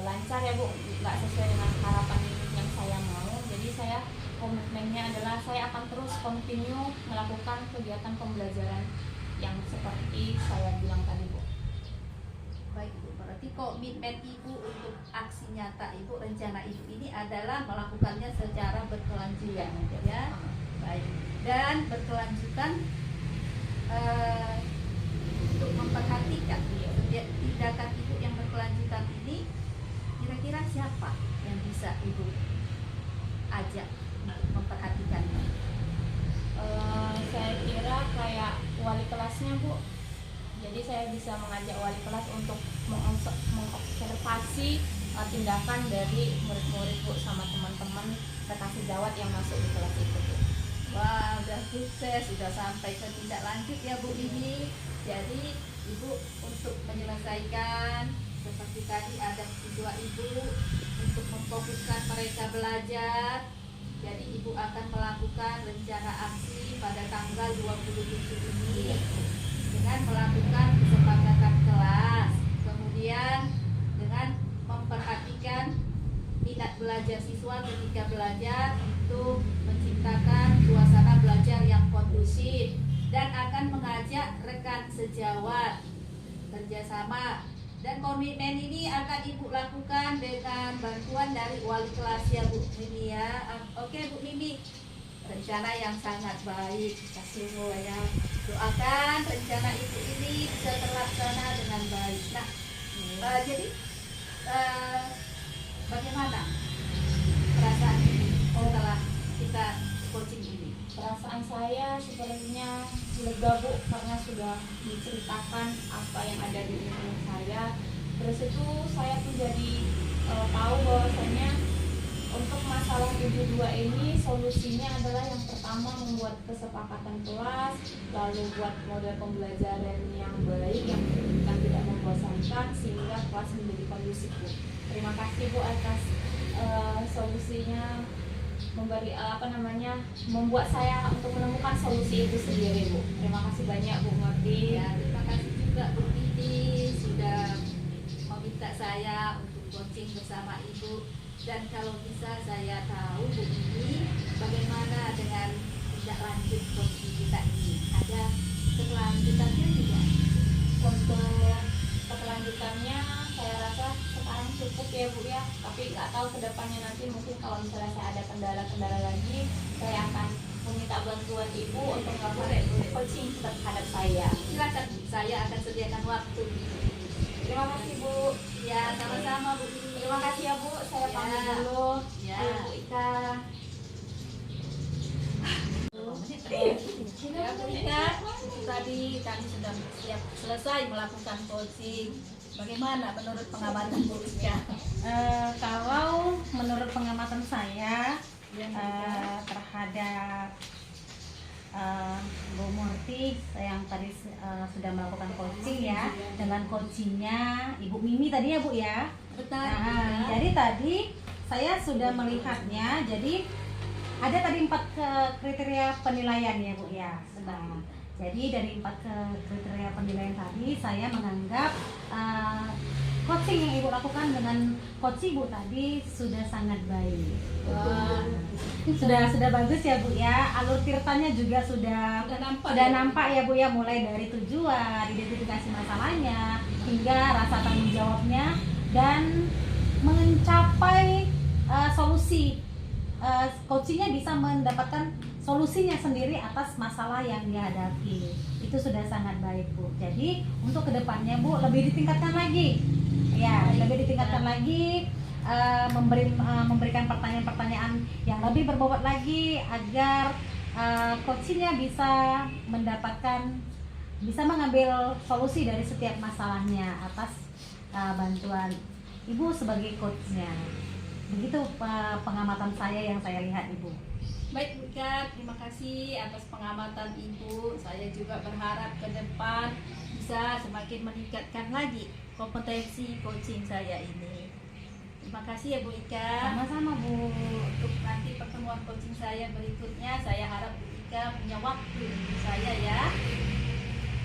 lancar ya Bu, nggak sesuai dengan harapan yang saya mau. Jadi saya komitmennya adalah saya akan terus continue melakukan kegiatan pembelajaran yang seperti saya bilang tadi Bu. Baik Ibu, berarti komitmen Ibu untuk aksi nyata Ibu, rencana Ibu ini adalah melakukannya secara berkelanjutan, ya. Baik. Dan berkelanjutan untuk memperhatikan setiap tindakan Ibu yang berkelanjutan ini, kira-kira siapa yang bisa Ibu ajak untuk memperhatikannya? Saya kira kayak wali kelasnya Bu. Jadi saya bisa mengajak wali kelas untuk mengobservasi tindakan dari murid-murid Bu sama teman-teman kekasih jawat yang masuk di kelas itu Bu. Wah, udah sukses, sudah sampai ke tindak lanjut ya Bu Mimi. Jadi Ibu untuk menyelesaikan seperti tadi ada siswa Ibu untuk memfokuskan mereka belajar. Jadi Ibu akan melakukan rencana aksi pada tanggal 27 ini dengan melakukan kesepakatan kelas, kemudian dengan memperhatikan minat belajar siswa ketika belajar untuk menciptakan suasana belajar yang kondusif, dan akan mengajak rekan sejawat kerjasama. Dan komitmen ini akan Ibu lakukan dengan bantuan dari wali kelas ya Bu Mimi ya. Oke Bu Mimi, rencana yang sangat baik, kita semua ya doakan rencana Ibu ini bisa terlaksana dengan baik. Nah, jadi bagaimana perasaan Ibu setelah kita coaching ini? Perasaan saya sebenarnya lega Bu, karena sudah diceritakan apa yang ada di pikiran saya. Terus itu saya pun jadi tahu bahwasanya untuk masalah 72 ini solusinya adalah yang pertama membuat kesepakatan kelas, lalu buat model pembelajaran yang baik yang tidak membosankan sehingga kelas menjadi kondusif Bu. Terima kasih Bu atas solusinya, membuat saya untuk menemukan solusi itu sendiri Bu. Terima kasih banyak Bu Ngerti. Ya, terima kasih juga Bu Titi sudah meminta saya untuk coaching bersama Ibu. Dan kalau bisa saya tahu Bu ini bagaimana dengan tindak lanjut coaching kita ini, ada kelanjutannya juga? Untuk kelanjutannya saya rasa sekarang cukup ya Bu ya, tapi nggak tahu kedepannya nanti mungkin kalau misalnya saya ada kendala-kendala lagi, saya akan meminta bantuan Ibu untuk melakukan coaching terhadap saya. Silakan, saya akan sediakan waktu. Terima kasih Bu. Ya, sama-sama Bu. Terima kasih ya Bu, saya pamit dulu. Ya. Ayo Bu Ika. Ya Bu Ika, itu tadi kami sudah siap selesai melakukan coaching. Bagaimana menurut pengamatan Bu Ika? Kalau menurut pengamatan saya terhadap Bu Murti yang tadi sudah melakukan coaching ya, dengan coachingnya Ibu Mimi tadi ya Bu ya. Betul. Nah, jadi tadi saya sudah melihatnya, jadi ada tadi 4 kriteria penilaian ya Bu ya. Nah, jadi dari 4 kriteria penilaian tadi saya menganggap coaching yang Ibu lakukan dengan coach Ibu tadi sudah sangat baik. Wah. Sudah bagus ya Bu ya. Alur tirtanya juga sudah nampak ya Bu ya, mulai dari tujuan, identifikasi masalahnya hingga rasa tanggung jawabnya dan mencapai solusi. Coachingnya bisa mendapatkan solusinya sendiri atas masalah yang dihadapi. Itu sudah sangat baik Bu. Jadi untuk kedepannya Bu lebih ditingkatkan lagi. Ya, lebih ditingkatkan lagi, memberikan pertanyaan-pertanyaan yang lebih berbobot lagi agar coachingnya bisa mengambil solusi dari setiap masalahnya atas bantuan Ibu sebagai coachnya. Begitu pengamatan saya yang saya lihat Ibu. Baik Bu Ika, terima kasih atas pengamatan Ibu. Saya juga berharap ke depan bisa semakin meningkatkan lagi kompetensi coaching saya ini. Terima kasih ya Bu Ika. Sama-sama Bu. Untuk nanti pertemuan coaching saya berikutnya, saya harap Bu Ika punya waktu untuk saya ya.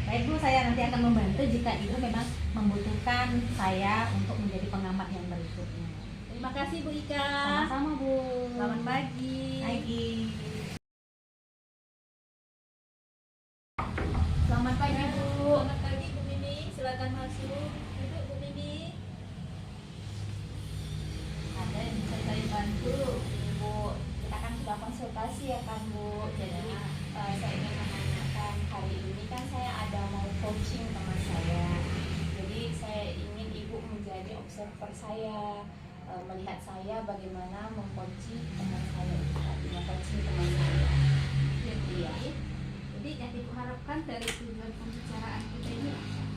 Baik Bu, saya nanti akan membantu jika Ibu memang membutuhkan saya untuk menjadi pengamat yang berikutnya. Terima kasih Bu Ika. Sama-sama Bu. Selamat pagi. Pagi. Selamat pagi silakan masuk. Duduk Bu Mimi. Ada yang bisa saya bantu? Bu, kita kan sudah konsultasi ya kan Bu. Jadi saya ingin menanyakan, hari ini kan saya ada mau coaching teman saya. Jadi saya ingin Ibu menjadi observer saya, melihat saya bagaimana mengcoaching teman saya itu tadi, mengcoaching teman saya. Iya. Jadi yang Ibu harapkan dari tujuan pembicaraan kita ini apa?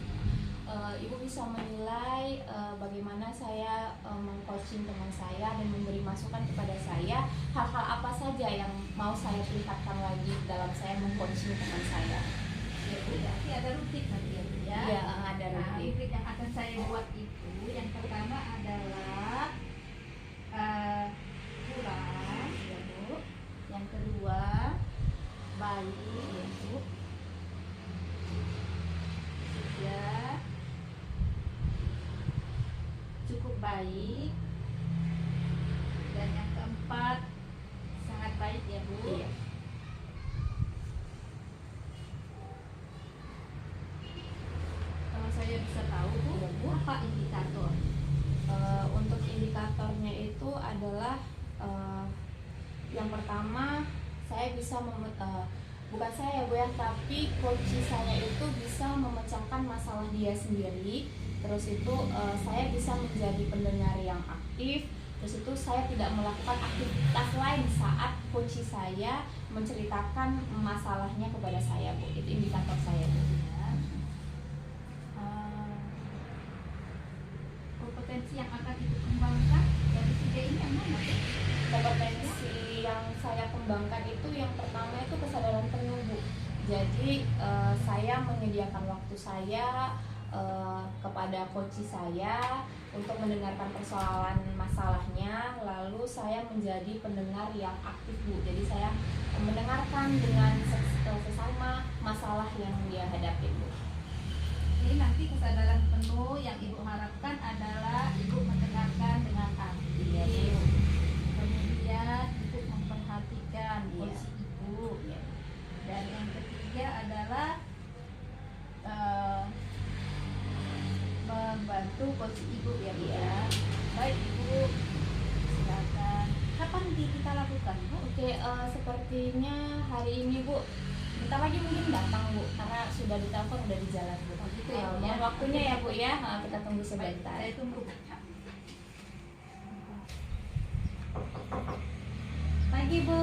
Ibu bisa menilai bagaimana saya mengcoaching teman saya dan memberi masukan kepada saya hal-hal apa saja yang mau saya tingkatkan lagi dalam saya mengcoaching teman saya. Ya Bu, berarti ada rubrik nanti ya Bu ya? Iya, ada Nah, rubrik. rubrik yang akan saya buat itu yang pertama adalah pulang, ya Bu. Yang kedua bayi, ya Bu. Ketiga cukup baik, dan yang keempat sangat baik ya Bu. Iya. Kalau saya bisa tahu Bu, Iya, Bu. apa indikator? Untuk indikatornya itu adalah yang pertama saya bisa bukan saya Bu ya, tapi coach saya itu bisa memecahkan masalah dia sendiri. Terus itu saya bisa menjadi pendengar yang aktif. Terus itu saya tidak melakukan aktivitas lain saat coach saya menceritakan masalahnya kepada saya Bu. Itu indikator saya Bu. Ya. Kompetensi yang akan Ibu kembangkan dari tiga ini yang mana Bu? Kompetensi yang saya kembangkan itu yang pertama itu kesadaran penuh Bu. Jadi saya menyediakan waktu saya kepada coach saya untuk mendengarkan persoalan masalahnya, lalu saya menjadi pendengar yang aktif Bu. Jadi saya mendengarkan dengan sesama masalah yang dia hadapi Bu. Ini nanti kesadaran penuh yang Ibu harapkan adalah Ibu mendengarkan dengan aktif. Iya, Bu. Kemudian Ibu memperhatikan Iya. posisi Ibu. Iya. Dan yang ketiga adalah membantu posisi Ibu ya Bu ya. Baik Ibu, silakan. Kapan kita lakukan Bu? Oke, sepertinya hari ini Bu. Bentar lagi mungkin datang Bu, karena sudah ditelepon udah di jalan Bu. Oh, gitu ya, Bu, Mohon ya. waktunya ya Bu ya. Kita tunggu Baik, sebentar. saya tunggu. Pagi Bu.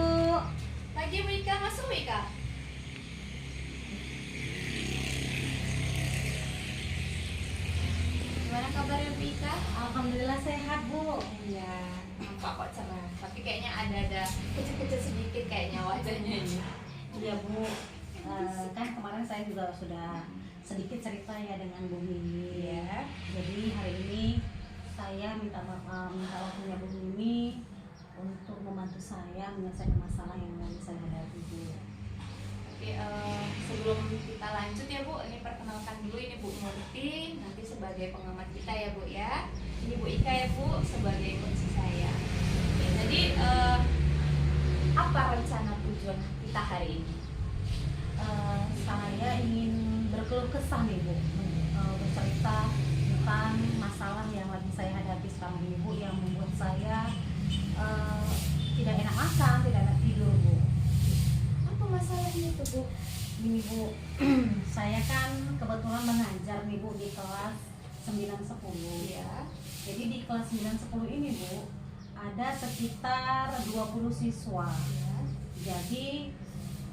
Pagi Bu Ika, masuk Bu Ika. Gimana kabarnya Bu Ika? Alhamdulillah sehat Bu. Iya, nampak kok cerah. Tapi kayaknya ada kecil-kecil sedikit kayaknya wajahnya ini. Iya Bu. Kan kemarin saya juga sudah sedikit cerita ya dengan Bu Mimi. Iya. Jadi hari ini saya minta waktunya Bu Mimi untuk membantu saya menyelesaikan masalah yang lagi saya hadapi Bu. Oke, sebelum kita lanjut ya Bu, ini perkenalkan dulu, ini Bu Murti, nanti sebagai pengamat kita ya Bu ya. Ini Bu Ika ya Bu, sebagai coach saya. Oke, jadi apa rencana tujuan kita hari ini? Saya ingin berkeluh kesah nih Bu, bercerita tentang masalah yang lagi saya hadapi sekarang ini Bu, yang membuat saya tidak enak makan, tidak enak tidur Bu. Apa masalahnya itu Bu? Ini Bu, saya kan kebetulan mengajar nih Bu di kelas 9-10 Ya. Jadi di kelas 9-10 ini Bu, ada sekitar 20 siswa. Ya. Jadi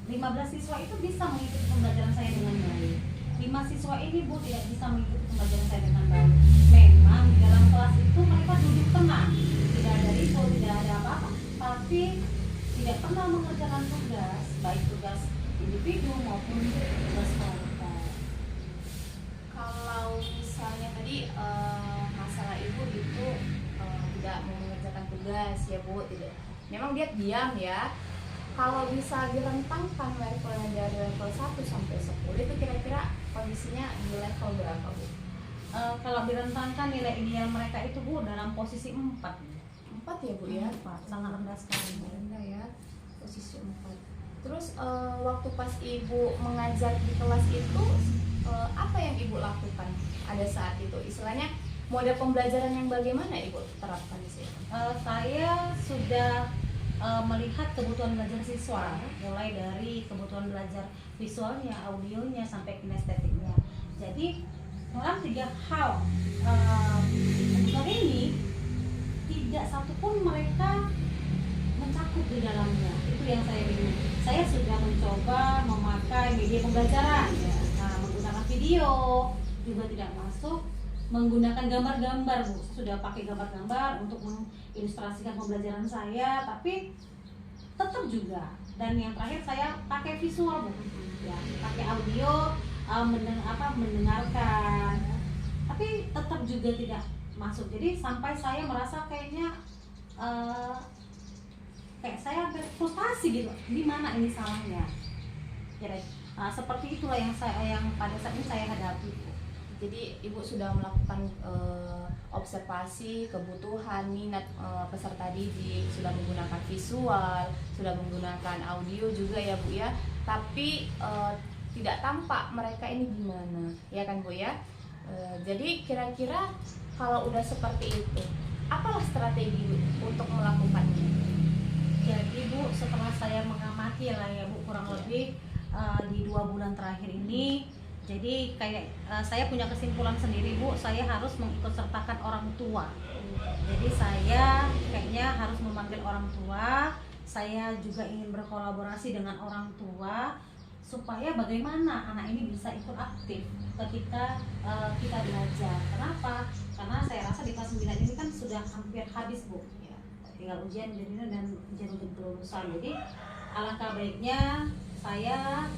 15 siswa itu bisa mengikuti pembelajaran saya dengan baik. 5 siswa ini Bu tidak bisa mengikuti pembelajaran saya dengan baik. Memang di dalam kelas itu mereka duduk tenang, tidak ada risiko, tidak ada apa-apa, tapi tidak pernah mengerjakan tugas, baik tugas individu maupun tugas kelompok. Kalau misalnya tadi masalah ibu itu tidak mau mengerjakan tugas ya Bu, tidak. Memang dia diam ya. Kalau bisa direntangkan levelnya dari level 1 sampai 10 itu kira-kira kondisinya di level berapa Bu? Kalau direntangkan nilai ideal mereka itu Bu dalam posisi 4. 4 ya Bu ya? 4, sangat rendah sekali Bu. Rendah ya, posisi 4. Terus waktu pas ibu mengajar di kelas itu apa yang ibu lakukan ada saat itu? Istilahnya mode pembelajaran yang bagaimana ibu terapkan di situ? Saya sudah melihat kebutuhan belajar siswa, mulai dari kebutuhan belajar visualnya, audionya, sampai kinestetiknya. Jadi dalam 3 hal kebutuhan ini tidak satupun mereka mencakup di dalamnya. Itu yang saya bingung. Saya sudah mencoba memakai media pembelajaran, ya. Menggunakan video juga tidak masuk, menggunakan gambar-gambar, Bu. Sudah pakai gambar-gambar untuk mengilustrasikan pembelajaran saya, tapi tetap juga. Dan yang terakhir saya pakai visual, Bu. Ya, pakai audio, mendengarkan, tapi tetap juga tidak masuk. Jadi sampai saya merasa kayaknya kayak saya hampir frustasi gitu, di mana ini salahnya. Seperti itulah yang pada saat ini saya hadapi. Jadi ibu sudah melakukan observasi kebutuhan minat peserta didik, sudah menggunakan visual, sudah menggunakan audio juga ya Bu ya. Tapi tidak tampak mereka ini gimana, ya kan Bu ya. Jadi kira-kira kalau udah seperti itu, apalah strategi Bu untuk melakukannya? Jadi Bu, setelah saya mengamati lah ya Bu, kurang lebih di 2 bulan terakhir ini, jadi kayak saya punya kesimpulan sendiri Bu, saya harus mengikutsertakan orang tua. Jadi saya kayaknya harus memanggil orang tua, saya juga ingin berkolaborasi dengan orang tua, supaya bagaimana anak ini bisa ikut aktif ketika kita belajar. Kenapa? Karena saya rasa di kelas 9 ini kan sudah hampir habis Bu, ya. Tinggal ujian dan ujian kelulusan. Jadi alangkah baiknya saya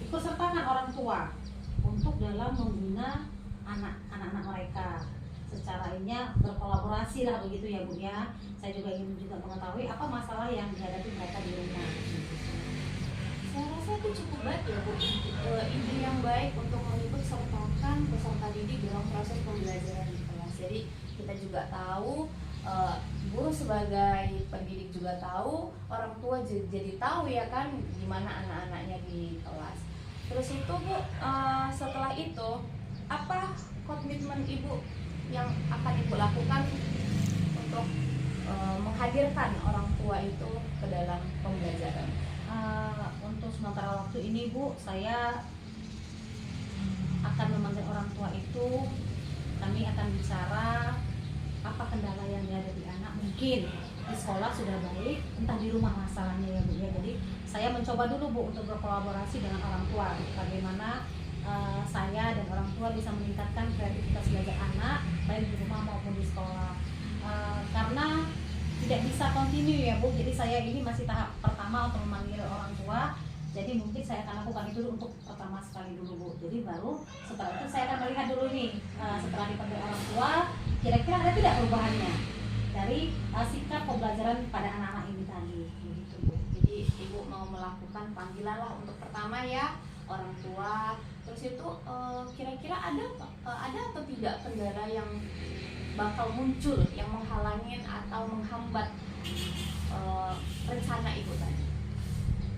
ikut sertakan orang tua untuk dalam membina anak-anak mereka. Secara ininya berkolaborasi lah begitu ya Bu ya. Saya juga ingin mengetahui apa masalah yang dihadapi mereka di rumah. Saya rasa itu cukup baik ya Bu, ide yang baik untuk mengikut sertakan peserta didik dalam proses pembelajaran di kelas. Jadi kita juga tahu, guru sebagai pendidik juga tahu, orang tua jadi tahu ya kan gimana anak-anaknya di kelas. Terus itu Bu, setelah itu apa komitmen Ibu yang akan Ibu lakukan untuk menghadirkan orang tua itu ke dalam pembelajaran? Untuk sementara waktu ini Bu, saya akan memanggil orang tua itu. Kami akan bicara apa kendala yang dihadapi anak. Mungkin di sekolah sudah baik, entah di rumah masalahnya ya Bu ya. Jadi saya mencoba dulu Bu untuk berkolaborasi dengan orang tua. Bagaimana saya dan orang tua bisa meningkatkan kreativitas belajar anak baik di rumah maupun di sekolah. Karena tidak bisa kontinu ya Bu, jadi saya ini masih tahap pertama untuk memanggil orang tua. Jadi mungkin saya akan lakukan itu dulu untuk pertama sekali dulu Bu. Jadi baru setelah itu saya akan melihat dulu nih, setelah dipanggil orang tua, kira-kira ada tidak perubahannya dari sikap pembelajaran pada anak-anak ini tadi. Begitu Bu. Jadi Ibu mau melakukan panggilan lah untuk pertama ya orang tua. Terus itu kira-kira ada atau tidak kendala yang bakal muncul yang menghalangin atau menghambat rencana Ibu tadi?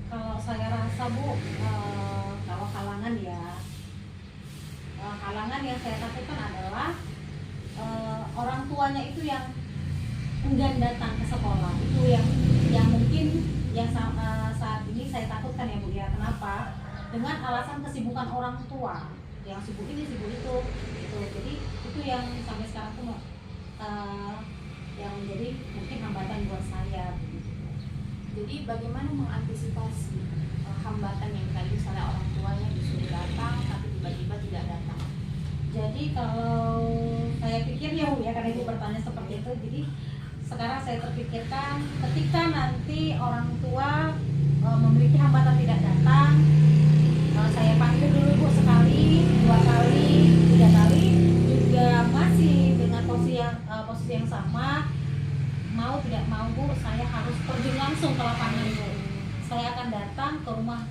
Kalau saya rasa Bu, kalau halangan ya, halangan yang saya takutkan adalah orang tuanya itu yang enggan datang ke sekolah. Itu yang mungkin yang saat ini saya takutkan ya Bu ya. Kenapa? Dengan alasan kesibukan orang tua, yang sibuk ini sibuk itu gitu. Jadi itu yang sampai sekarang tuh yang menjadi mungkin hambatan buat saya begitu. Jadi bagaimana mengantisipasi hambatan yang tadi misalnya orang tuanya disuruh datang tapi tiba-tiba tidak datang? Jadi kalau saya pikir ya Bu ya, karena Ibu bertanya seperti itu, jadi sekarang saya terpikirkan ketika nanti orang tua memiliki hambatan tidak datang, saya panggil dulu Bu sekali, 2 kali, 3 kali, juga masih dengan posisi yang sama, mau tidak mau Bu, saya harus terjun langsung ke lapangan Bu. Saya akan datang ke rumah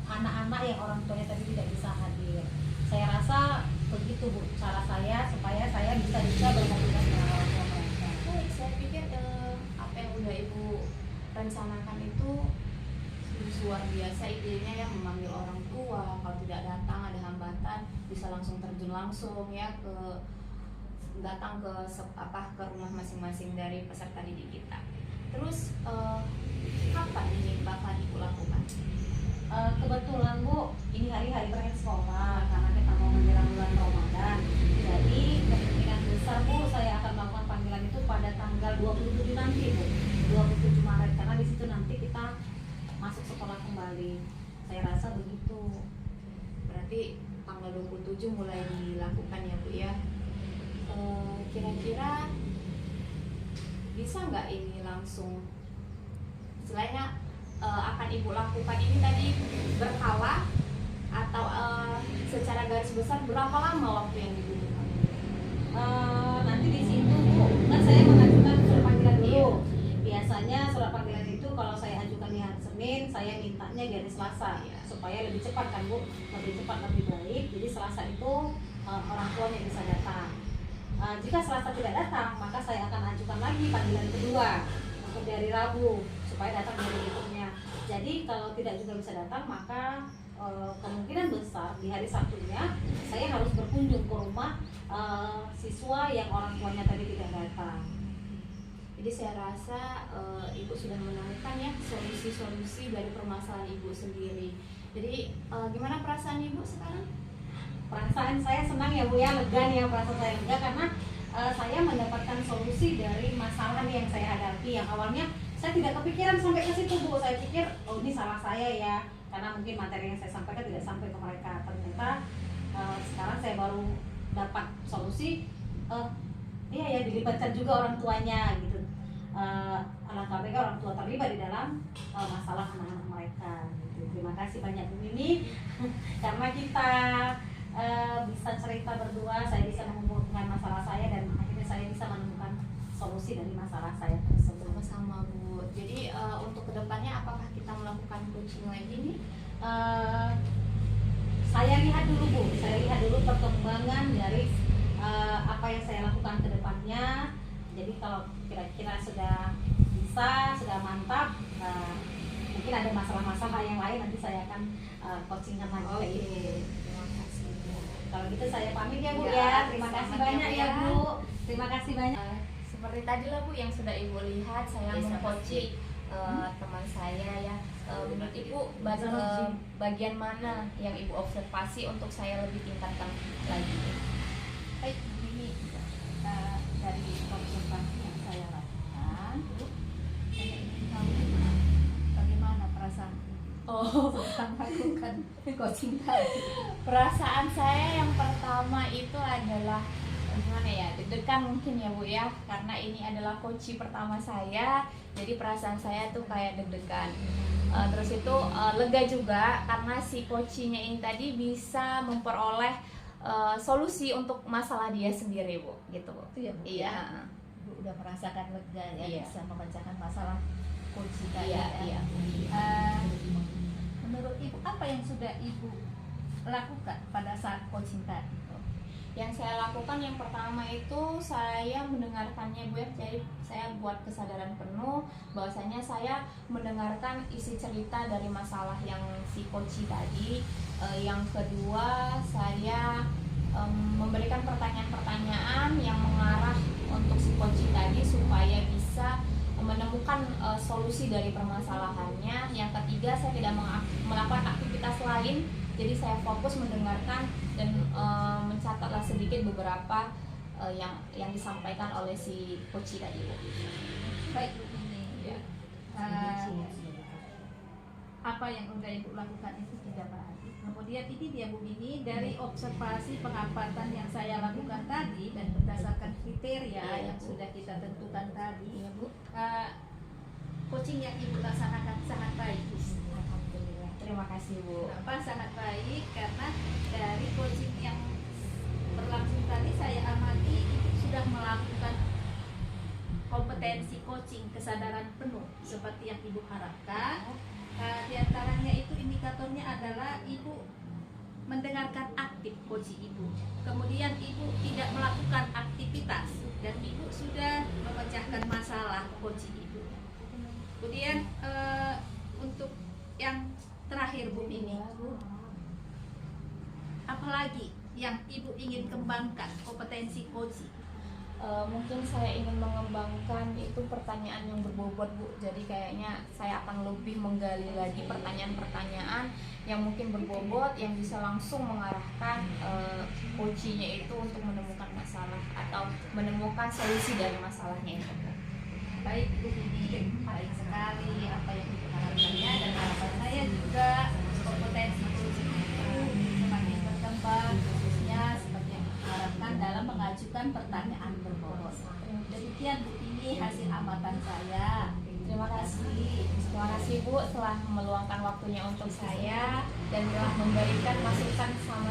anak-anak yang orang tuanya tadi tidak bisa hadir. Saya rasa begitu Bu cara saya supaya saya bisa berkomunikasi dengan orang tua mereka. Baik, saya pikir apa yang udah Ibu rencanakan itu sudah luar biasa idenya ya, memanggil orang tua, kalau tidak datang ada hambatan bisa langsung terjun langsung ya datang ke ke rumah masing-masing dari peserta didik kita. Terus kapan ini Bapak Ibu lakukan? Kebetulan Bu, ini hari-hari terakhir sekolah karena kita mau menjelang bulan Ramadan. Jadi kemungkinan besar Bu, saya akan melakukan panggilan itu pada tanggal 27 nanti Bu, 27 Maret, karena di situ nanti kita masuk sekolah kembali. Saya rasa begitu. Berarti tanggal 27 mulai dilakukan ya Bu ya. Kira-kira bisa nggak ini langsung istilahnya akan Ibu lakukan ini tadi berkala atau secara garis besar berapa lama waktu yang dibutuhkan? Nanti di situ Bu, kan saya mengajukan surat panggilan dulu. Biasanya surat panggilan itu kalau saya ajukan di hari Senin, saya mintanya di hari Selasa supaya lebih cepat kan Bu, lebih cepat lebih baik. Jadi Selasa itu orang tuanya bisa datang. Jika Selasa tidak datang, maka saya akan ajukan lagi panggilan kedua untuk di hari Rabu supaya datang di hari berikutnya. Jadi kalau tidak juga bisa datang, maka kemungkinan besar di hari Sabtunya saya harus berkunjung ke rumah siswa yang orang tuanya tadi tidak datang. Jadi saya rasa Ibu sudah menemukan ya solusi-solusi dari permasalahan Ibu sendiri. Jadi gimana perasaan Ibu sekarang? Perasaan saya senang ya Bu ya, lega nih ya, perasaan saya lega karena saya mendapatkan solusi dari masalah yang saya hadapi. Yang awalnya saya tidak kepikiran sampai ke situ Bu, saya pikir oh ini salah saya ya, karena mungkin materi yang saya sampaikan tidak sampai ke mereka. Ternyata sekarang saya baru dapat solusi, iya ya, dilibatkan juga orang tuanya gitu. Alangkah baiknya orang tua terlibat di dalam masalah anak-anak mereka gitu. Terima kasih banyak Bu Mimi karena kita bisa cerita berdua, saya bisa mengumpulkan masalah saya dan akhirnya saya bisa menemukan solusi dari masalah saya tersebut. Sama-sama Bu. Jadi untuk kedepannya apakah kita melakukan coaching lagi nih? Saya lihat dulu Bu, saya lihat dulu perkembangan dari apa yang saya lakukan ke depannya. Jadi kalau kira-kira sudah bisa, sudah mantap, mungkin ada masalah-masalah yang lain nanti saya akan coachingan lagi. Oke. Terima kasih Bu. Kalau gitu saya pamit ya Bu Ya, ya. Terima kasih selamat banyak ya, ya Bu. Bu. Terima kasih banyak. Seperti tadi lah Bu yang sudah Ibu lihat, saya Bisa mengcoaching teman saya ya. Menurut Ibu Bisa bagian mana yang Ibu observasi untuk saya lebih tingkatkan lagi? Baik, ini dari observasi yang saya lakukan, Bu, saya ingin tahu bagaimana perasaan tentang melakukan coaching tadi. Perasaan saya yang pertama itu adalah gimana ya, deg-degan mungkin ya Bu ya, karena ini adalah coach pertama saya, jadi perasaan saya tuh kayak deg-degan. Terus itu lega juga karena si coachnya ini tadi bisa memperoleh solusi untuk masalah dia sendiri Bu, gitu Bu. Itu ya Bu. Iya. Ibu udah merasakan lega ya, Iya. bisa memecahkan masalah coaching tadi. Iya, ya. iya. Menurut Ibu apa yang sudah Ibu lakukan pada saat coaching tadi? Yang saya lakukan yang pertama itu saya mendengarkannya Bu ya, jadi saya buat kesadaran penuh bahwasanya saya mendengarkan isi cerita dari masalah yang si coach tadi. Yang kedua saya memberikan pertanyaan-pertanyaan yang mengarah untuk si coach tadi supaya bisa menemukan solusi dari permasalahannya. Yang ketiga saya tidak melakukan aktivitas lain, jadi saya fokus mendengarkan dan mencatatlah sedikit beberapa yang disampaikan oleh si coach tadi. Baik Bu, ini Ya. apa yang udah Ibu lakukan itu tidak baik. Kemudian ini dia Bu Mini, dari observasi pengamatan yang saya lakukan tadi dan berdasarkan kriteria Iya, yang Bu. sudah kita tentukan tadi, Iya Bu. coaching yang Ibu laksanakan sangat baik Bu. Alhamdulillah. Terima kasih Bu. Kenapa sangat baik? Karena dari coaching yang berlangsung tadi saya amati Ibu sudah melakukan kompetensi coaching kesadaran penuh seperti yang Ibu harapkan. Di antaranya itu indikatornya adalah Ibu mendengarkan aktif coaching Ibu. Kemudian Ibu tidak melakukan aktivitas dan Ibu sudah memecahkan masalah coaching Ibu. Kemudian untuk yang terakhir Bu ini, apalagi yang Ibu ingin kembangkan kompetensi coaching? Mungkin saya ingin mengembangkan itu pertanyaan yang berbobot Bu. Jadi kayaknya saya akan lebih menggali lagi pertanyaan-pertanyaan yang mungkin berbobot, yang bisa langsung mengarahkan coachingnya itu untuk menemukan masalah atau menemukan solusi dari masalahnya itu. Baik Bu ini, baik sekali apa yang Ibu harapkannya, dan harapan saya juga kompetensi coaching itu semakin berkembang, khususnya seperti yang diharapkan dalam mengajukan pertanyaan berbobot. Demikian Bu ini hasil amatan saya. Terima kasih. Terima kasih Bu telah meluangkan waktunya untuk saya dan telah memberikan masukan sama